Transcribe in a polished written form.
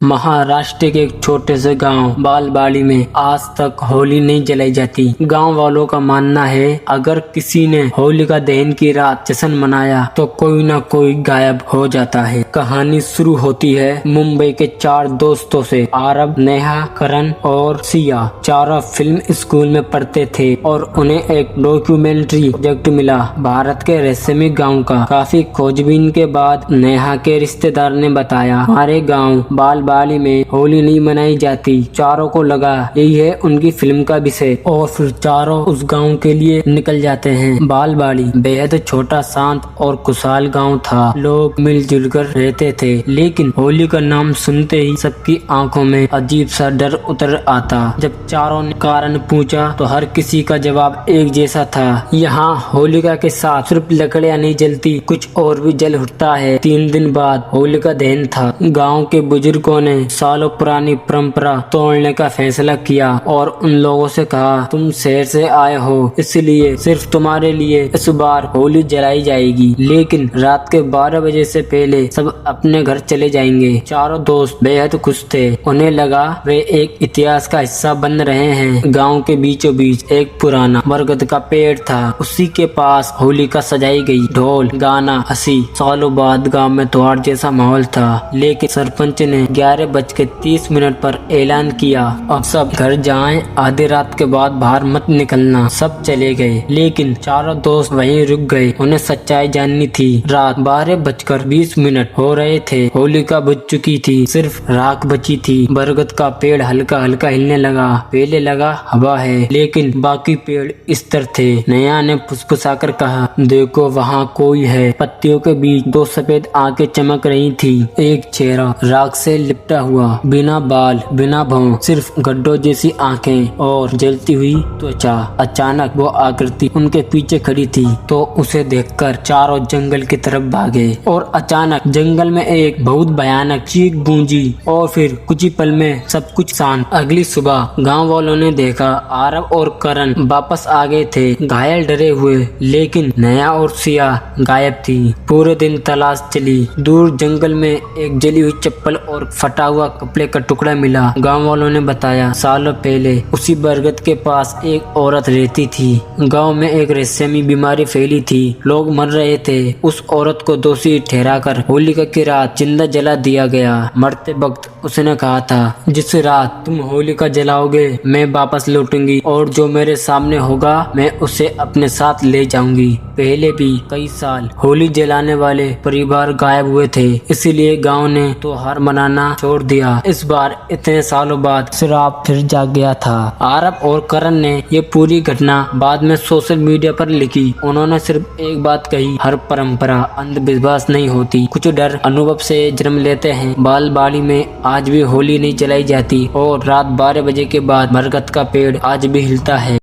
महाराष्ट्र के एक छोटे से गांव बालबाड़ी में आज तक होली नहीं जलाई जाती। गांव वालों का मानना है अगर किसी ने होलिका दहन की रात जश्न मनाया तो कोई न कोई गायब हो जाता है। कहानी शुरू होती है मुंबई के 4 दोस्तों से। आरब, नेहा, करण और सिया चारों फिल्म स्कूल में पढ़ते थे और उन्हें एक डॉक्यूमेंट्री प्रोजेक्ट मिला भारत के रहस्यमय गाँव का। काफी खोजबीन के बाद नेहा के रिश्तेदार ने बताया हमारे गाँव बाली में होली नहीं मनाई जाती। चारों को लगा यही है उनकी फिल्म का विषय और फिर चारों उस गांव के लिए निकल जाते हैं। बालबाड़ी बेहद छोटा, शांत और खुशहाल गांव था। लोग मिलजुल कर रहते थे, लेकिन होली का नाम सुनते ही सबकी आंखों में अजीब सा डर उतर आता। जब चारों ने कारण पूछा तो हर किसी का जवाब एक जैसा था, यहाँ होलिका के साथ सिर्फ लकड़ियाँ नहीं जलती, कुछ और भी जल उठता है। 3 दिन बाद होलिका दहन था। गाँव के बुजुर्गों ने सालों पुरानी परंपरा तोड़ने का फैसला किया और उन लोगों से कहा तुम शहर से आए हो इसलिए सिर्फ तुम्हारे लिए इस बार होली जलाई जाएगी, लेकिन रात के 12 बजे से पहले सब अपने घर चले जाएंगे। चारों दोस्त बेहद खुश थे। उन्हें लगा वे एक इतिहास का हिस्सा बन रहे हैं। गांव के बीचों बीच एक पुराना बरगद का पेड़ था। उसी के पास होलिका सजाई गई। ढोल, गाना, हंसी। सालों बाद गांव में त्योहार जैसा माहौल था, लेकिन सरपंच ने 11:30 पर ऐलान किया अब सब घर जाएं, आधी रात के बाद बाहर मत निकलना। सब चले गए, लेकिन चारों दोस्त वहीं रुक गए। उन्हें सच्चाई जाननी थी। रात 12:20 हो रहे थे। होलिका बुझ चुकी थी, सिर्फ राख बची थी। बरगद का पेड़ हल्का हल्का हिलने लगा। पहले लगा हवा है, लेकिन बाकी पेड़ स्थिर थे। नया ने फुसफुसाकर कहा देखो वहाँ कोई है। पत्तियों के बीच 2 सफेद आंखें चमक रही थी। एक चेहरा राख से लिपटा हुआ, बिना बाल, बिना भौं, सिर्फ गड्ढों जैसी आंखें और जलती हुई त्वचा। अचानक वो आकृति उनके पीछे खड़ी थी, तो उसे देखकर चारों जंगल की तरफ भागे। और अचानक जंगल में एक बहुत भयानक चीख गूंजी और फिर कुछ ही पल में सब कुछ शांत। अगली सुबह गांव वालों ने देखा आरब और करण वापस आ गए थे, घायल, डरे हुए, लेकिन नया और सिया गायब थी। पूरे दिन तलाश चली। दूर जंगल में एक जली हुई चप्पल और फटा हुआ कपड़े का टुकड़ा मिला। गांव वालों ने बताया सालों पहले उसी बरगद के पास एक औरत रहती थी। गांव में एक रहस्यमय बीमारी फैली थी, लोग मर रहे थे। उस औरत को दोषी ठहराकर होलिका की रात जिंदा जला दिया गया। मरते वक्त उसने कहा था जिस रात तुम होलिका जलाओगे मैं वापस लौटूंगी और जो मेरे सामने होगा मैं उसे अपने साथ ले जाऊंगी। पहले भी कई साल होली जलाने वाले परिवार गायब हुए थे, इसीलिए गांव ने त्योहार मनाना छोड़ दिया। इस बार इतने सालों बाद श्राप फिर जाग गया था। आरब और करण ने ये पूरी घटना बाद में सोशल मीडिया पर लिखी। उन्होंने सिर्फ एक बात कही, हर परंपरा अंधविश्वास नहीं होती, कुछ डर अनुभव से जन्म लेते हैं। बालबाड़ी में आज भी होली नहीं जलाई जाती और रात 12 बजे के बाद बरगद का पेड़ आज भी हिलता है।